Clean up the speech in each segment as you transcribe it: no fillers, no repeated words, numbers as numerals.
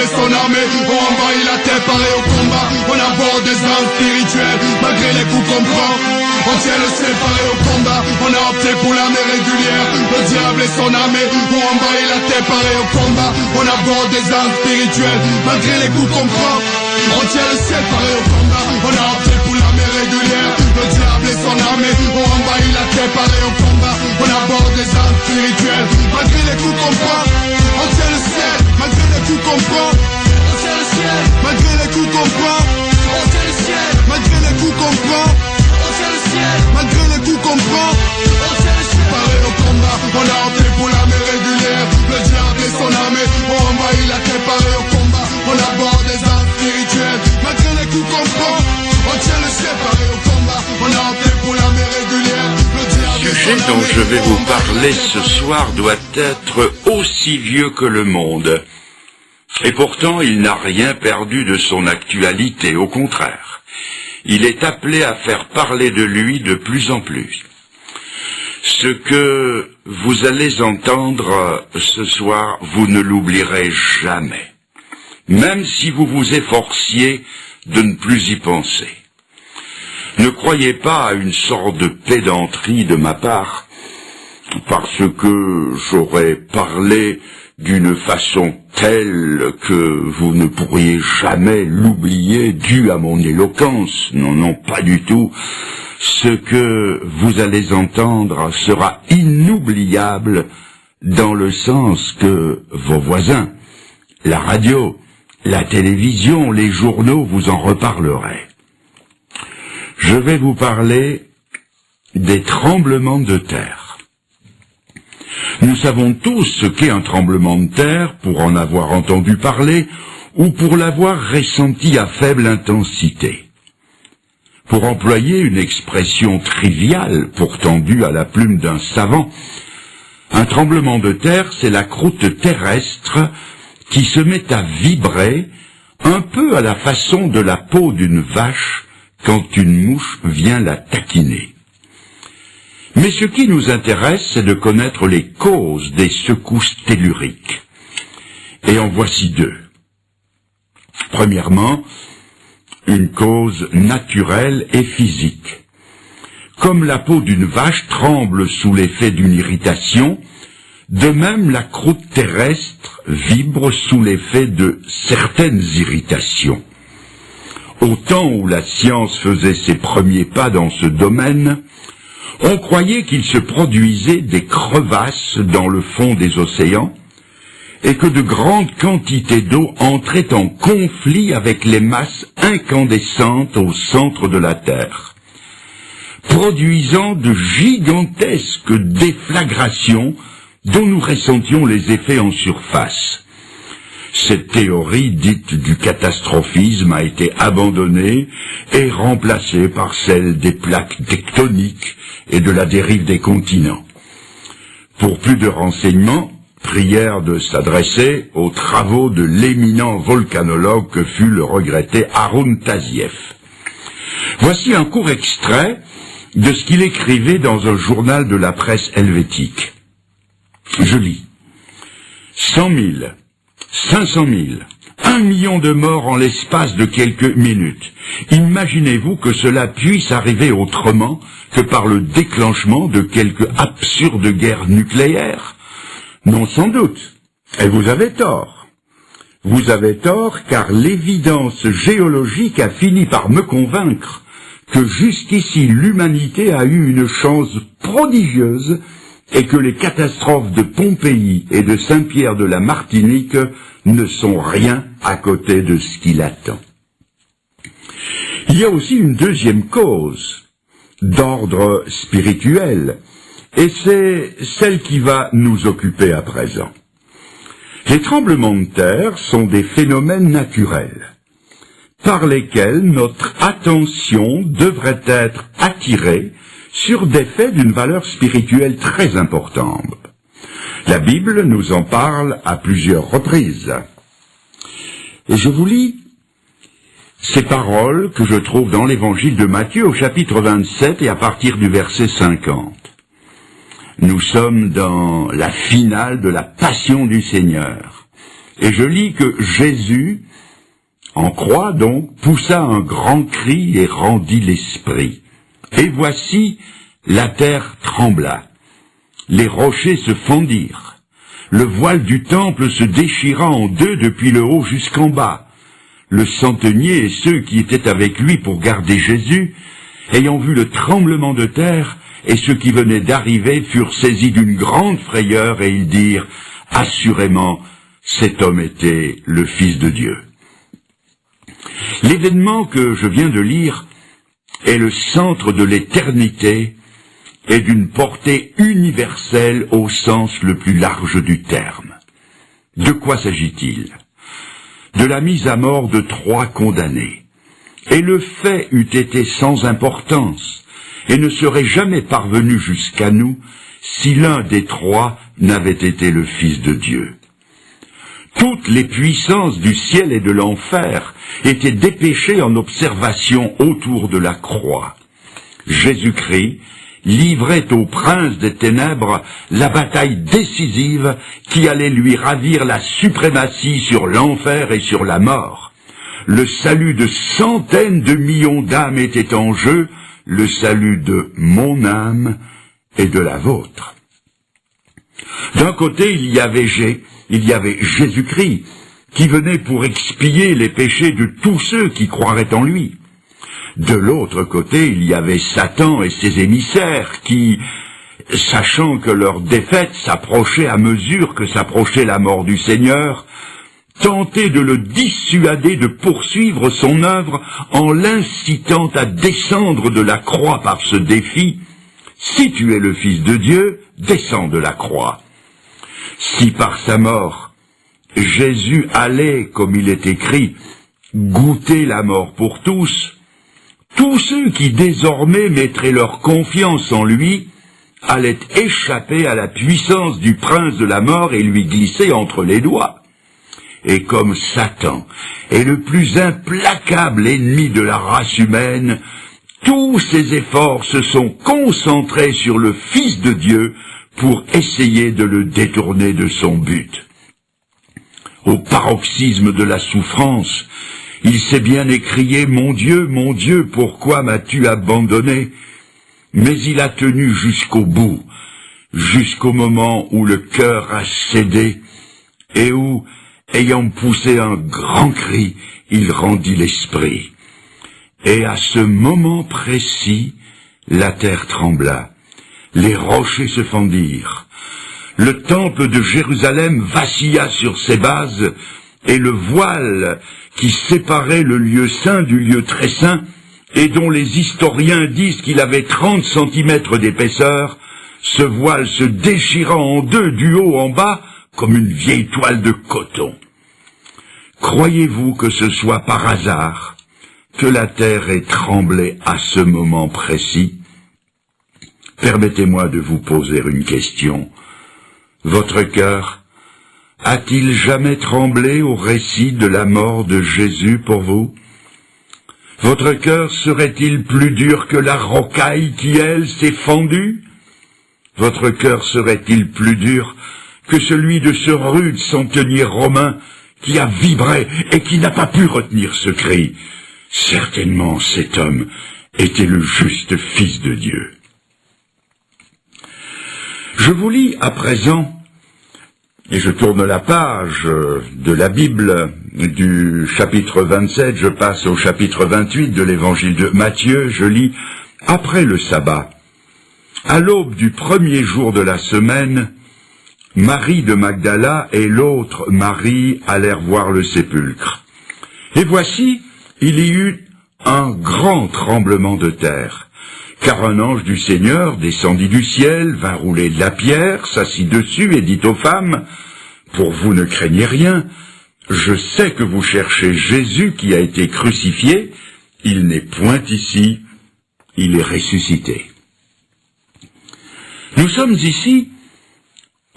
et son armée ont envahi la terre, paré au combat. On aborde des armes spirituelles, malgré les coups qu'on prend. On tient le ciel paré au combat. On a opté pour l'armée régulière. Le diable et son armée ont envahi la terre, paré au combat. On aborde des armes spirituelles, malgré les coups qu'on prend. On tient le ciel paré au combat. On a opté pour l'armée régulière. Le diable et son armée ont envahi la terre, paré au combat. On aborde des armes spirituelles, malgré les coups qu'on prend. On tient le ciel, malgré les coups qu'on prend. On tient le ciel, malgré les coups qu'on prend. On tient le ciel, malgré les coups qu'on prend. On tient le ciel, malgré les coups qu'on prend. On tient le ciel, paré au combat. On a opté pour l'armée régulière. Le diable et son armée ont envahi la terre, paré au combat. On aborde des armes spirituelles, malgré les coups qu'on prend. On tient le ciel, paré au combat. On a opté pour l'armée régulière. Le sujet dont je vais vous parler ce soir doit être aussi vieux que le monde. Et pourtant, il n'a rien perdu de son actualité, au contraire. Il est appelé à faire parler de lui de plus en plus. Ce que vous allez entendre ce soir, vous ne l'oublierez jamais, même si vous vous efforciez de ne plus y penser. Ne croyez pas à une sorte de pédanterie de ma part, parce que j'aurais parlé d'une façon telle que vous ne pourriez jamais l'oublier dû à mon éloquence. Non, non, pas du tout. Ce que vous allez entendre sera inoubliable dans le sens que vos voisins, la radio, la télévision, les journaux vous en reparleraient. Je vais vous parler des tremblements de terre. Nous savons tous ce qu'est un tremblement de terre pour en avoir entendu parler ou pour l'avoir ressenti à faible intensité. Pour employer une expression triviale, pourtant due à la plume d'un savant, un tremblement de terre, c'est la croûte terrestre qui se met à vibrer un peu à la façon de la peau d'une vache quand une mouche vient la taquiner. Mais ce qui nous intéresse, c'est de connaître les causes des secousses telluriques. Et en voici deux. Premièrement, une cause naturelle et physique. Comme la peau d'une vache tremble sous l'effet d'une irritation, de même la croûte terrestre vibre sous l'effet de certaines irritations. Au temps où la science faisait ses premiers pas dans ce domaine, on croyait qu'il se produisait des crevasses dans le fond des océans et que de grandes quantités d'eau entraient en conflit avec les masses incandescentes au centre de la Terre, produisant de gigantesques déflagrations dont nous ressentions les effets en surface. Cette théorie dite du catastrophisme a été abandonnée et remplacée par celle des plaques tectoniques et de la dérive des continents. Pour plus de renseignements, prière de s'adresser aux travaux de l'éminent volcanologue que fut le regretté Haroun Tazieff. Voici un court extrait de ce qu'il écrivait dans un journal de la presse helvétique. Je lis. 100 000, 500 000, 1 million de morts en l'espace de quelques minutes. Imaginez-vous que cela puisse arriver autrement que par le déclenchement de quelque absurde guerre nucléaire? Non, sans doute. Et vous avez tort. Vous avez tort car l'évidence géologique a fini par me convaincre que jusqu'ici l'humanité a eu une chance prodigieuse et que les catastrophes de Pompéi et de Saint-Pierre de la Martinique ne sont rien à côté de ce qui l'attend. Il y a aussi une deuxième cause, d'ordre spirituel, et c'est celle qui va nous occuper à présent. Les tremblements de terre sont des phénomènes naturels, par lesquels notre attention devrait être attirée sur des faits d'une valeur spirituelle très importante. La Bible nous en parle à plusieurs reprises. Je vous lis ces paroles que je trouve dans l'évangile de Matthieu au chapitre 27 et à partir du verset 50. Nous sommes dans la finale de la passion du Seigneur. Et je lis que Jésus, en croix donc, poussa un grand cri et rendit l'esprit. Et voici, la terre trembla. Les rochers se fendirent. Le voile du temple se déchira en deux depuis le haut jusqu'en bas. Le centenier et ceux qui étaient avec lui pour garder Jésus, ayant vu le tremblement de terre, et ceux qui venaient d'arriver furent saisis d'une grande frayeur, et ils dirent, assurément, cet homme était le Fils de Dieu. L'événement que je viens de lire est le centre de l'éternité et d'une portée universelle au sens le plus large du terme. De quoi s'agit-il? De la mise à mort de 3 condamnés. Et le fait eût été sans importance et ne serait jamais parvenu jusqu'à nous si l'un des 3 n'avait été le Fils de Dieu. Toutes les puissances du ciel et de l'enfer étaient dépêchées en observation autour de la croix. Jésus-Christ livrait au prince des ténèbres la bataille décisive qui allait lui ravir la suprématie sur l'enfer et sur la mort. Le salut de centaines de millions d'âmes était en jeu, le salut de mon âme et de la vôtre. D'un côté, il y avait Jésus-Christ, qui venait pour expier les péchés de tous ceux qui croiraient en lui. De l'autre côté, il y avait Satan et ses émissaires qui, sachant que leur défaite s'approchait à mesure que s'approchait la mort du Seigneur, tentaient de le dissuader de poursuivre son œuvre en l'incitant à descendre de la croix par ce défi. Si tu es le Fils de Dieu, descends de la croix. Si par sa mort, Jésus allait, comme il est écrit, goûter la mort pour tous ceux qui désormais mettraient leur confiance en lui allaient échapper à la puissance du prince de la mort et lui glisser entre les doigts. Et comme Satan est le plus implacable ennemi de la race humaine, tous ses efforts se sont concentrés sur le Fils de Dieu pour essayer de le détourner de son but. Au paroxysme de la souffrance, il s'est bien écrié « Mon Dieu, pourquoi m'as-tu abandonné ?» Mais il a tenu jusqu'au bout, jusqu'au moment où le cœur a cédé et où, ayant poussé un grand cri, il rendit l'esprit. Et à ce moment précis, la terre trembla, les rochers se fendirent, le temple de Jérusalem vacilla sur ses bases, et le voile qui séparait le lieu saint du lieu très saint, et dont les historiens disent qu'il avait 30 centimètres d'épaisseur, ce voile se déchira en deux du haut en bas, comme une vieille toile de coton. Croyez-vous que ce soit par hasard que la terre ait tremblé à ce moment précis? Permettez-moi de vous poser une question. Votre cœur a-t-il jamais tremblé au récit de la mort de Jésus pour vous? Votre cœur serait-il plus dur que la rocaille qui, elle, s'est fendue? Votre cœur serait-il plus dur que celui de ce rude centenier romain qui a vibré et qui n'a pas pu retenir ce cri? Certainement cet homme était le juste Fils de Dieu. Je vous lis à présent, et je tourne la page de la Bible du chapitre 27, je passe au chapitre 28 de l'évangile de Matthieu, je lis « Après le sabbat, à l'aube du premier jour de la semaine, Marie de Magdala et l'autre Marie allèrent voir le sépulcre. Et voici, il y eut un grand tremblement de terre, car un ange du Seigneur descendit du ciel, vint rouler de la pierre, s'assit dessus et dit aux femmes, « Pour vous ne craignez rien, je sais que vous cherchez Jésus qui a été crucifié, il n'est point ici, il est ressuscité. » Nous sommes ici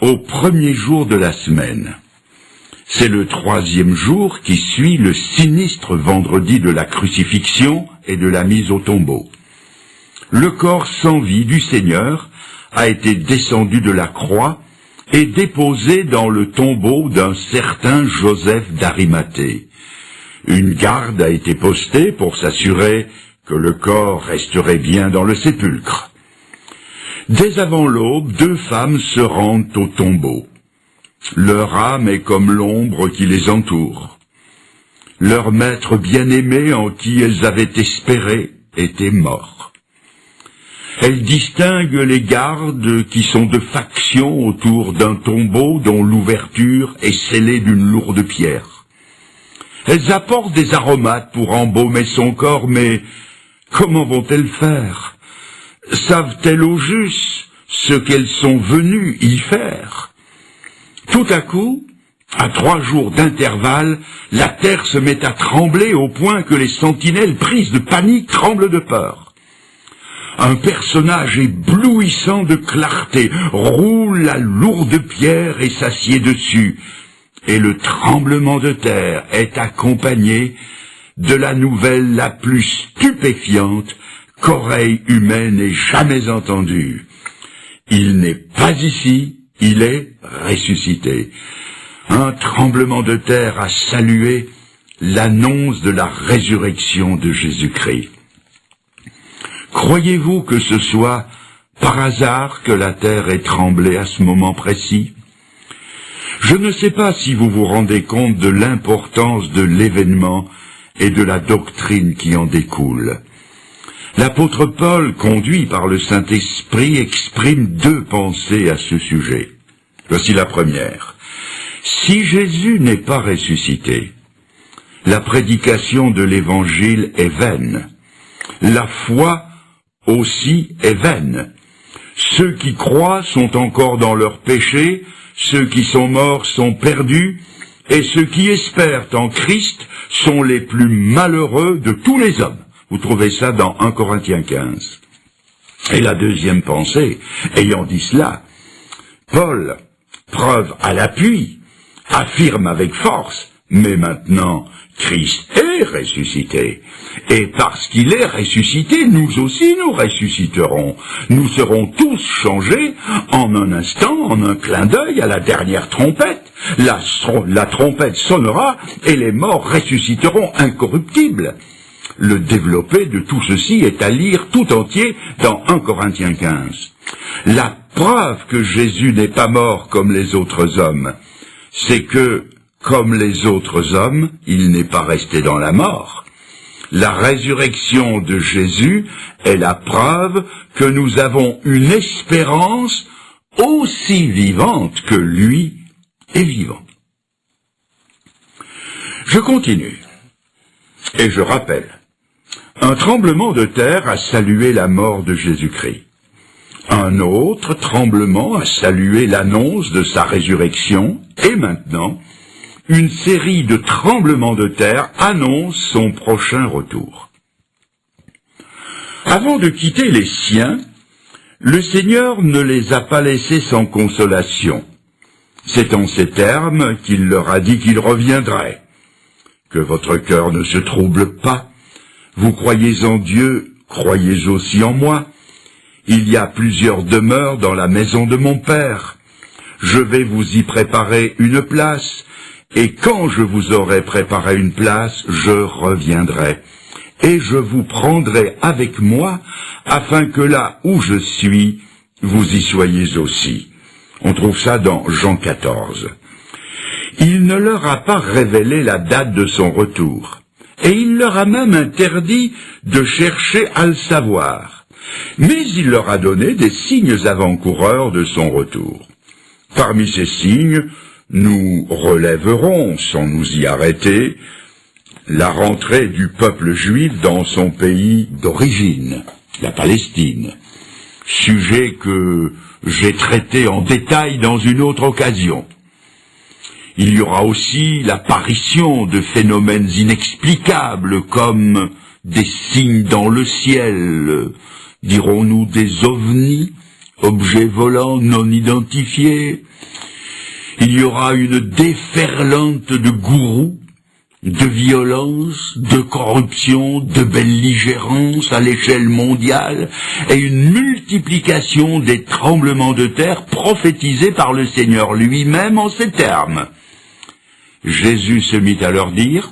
au premier jour de la semaine. C'est le 3e jour qui suit le sinistre vendredi de la crucifixion et de la mise au tombeau. Le corps sans vie du Seigneur a été descendu de la croix et déposé dans le tombeau d'un certain Joseph d'Arimathée. Une garde a été postée pour s'assurer que le corps resterait bien dans le sépulcre. Dès avant l'aube, 2 femmes se rendent au tombeau. Leur âme est comme l'ombre qui les entoure. Leur maître bien-aimé en qui elles avaient espéré était mort. Elles distinguent les gardes qui sont de faction autour d'un tombeau dont l'ouverture est scellée d'une lourde pierre. Elles apportent des aromates pour embaumer son corps, mais comment vont-elles faire? Savent-elles au juste ce qu'elles sont venues y faire? Tout à coup, à 3 jours d'intervalle, la terre se met à trembler au point que les sentinelles, prises de panique, tremblent de peur. Un personnage éblouissant de clarté roule la lourde pierre et s'assied dessus, et le tremblement de terre est accompagné de la nouvelle la plus stupéfiante qu'oreille humaine ait jamais entendue. Il n'est pas ici, il est ressuscité. Un tremblement de terre a salué l'annonce de la résurrection de Jésus-Christ. Croyez-vous que ce soit par hasard que la terre ait tremblé à ce moment précis? Je ne sais pas si vous vous rendez compte de l'importance de l'événement et de la doctrine qui en découle. L'apôtre Paul, conduit par le Saint-Esprit, exprime 2 pensées à ce sujet. Voici la première. Si Jésus n'est pas ressuscité, la prédication de l'Évangile est vaine. La foi aussi est vaine. Ceux qui croient sont encore dans leurs péchés, ceux qui sont morts sont perdus, et ceux qui espèrent en Christ sont les plus malheureux de tous les hommes. Vous trouvez ça dans 1 Corinthiens 15. Et la deuxième pensée, ayant dit cela, Paul, preuve à l'appui, affirme avec force, mais maintenant, Christ est ressuscité. Et parce qu'il est ressuscité, nous aussi nous ressusciterons. Nous serons tous changés en un instant, en un clin d'œil, à la dernière trompette. La trompette sonnera et les morts ressusciteront incorruptibles. Le développé de tout ceci est à lire tout entier dans 1 Corinthiens 15. La preuve que Jésus n'est pas mort comme les autres hommes, c'est que, comme les autres hommes, il n'est pas resté dans la mort. La résurrection de Jésus est la preuve que nous avons une espérance aussi vivante que lui est vivant. Je continue, et je rappelle. Un tremblement de terre a salué la mort de Jésus-Christ. Un autre tremblement a salué l'annonce de sa résurrection, et maintenant, une série de tremblements de terre annonce son prochain retour. Avant de quitter les siens, le Seigneur ne les a pas laissés sans consolation. C'est en ces termes qu'il leur a dit qu'il reviendrait. Que votre cœur ne se trouble pas. Vous croyez en Dieu, croyez aussi en moi. Il y a plusieurs demeures dans la maison de mon Père. Je vais vous y préparer une place, et quand je vous aurai préparé une place, je reviendrai, et je vous prendrai avec moi, afin que là où je suis, vous y soyez aussi. On trouve ça dans Jean 14. Il ne leur a pas révélé la date de son retour. Et il leur a même interdit de chercher à le savoir. Mais il leur a donné des signes avant-coureurs de son retour. Parmi ces signes, nous relèverons, sans nous y arrêter, la rentrée du peuple juif dans son pays d'origine, la Palestine, sujet que j'ai traité en détail dans une autre occasion. Il y aura aussi l'apparition de phénomènes inexplicables comme des signes dans le ciel, dirons-nous des ovnis, objets volants non identifiés. Il y aura une déferlante de gourous, de violence, de corruption, de belligérance à l'échelle mondiale et une multiplication des tremblements de terre prophétisés par le Seigneur lui-même en ces termes. Jésus se mit à leur dire: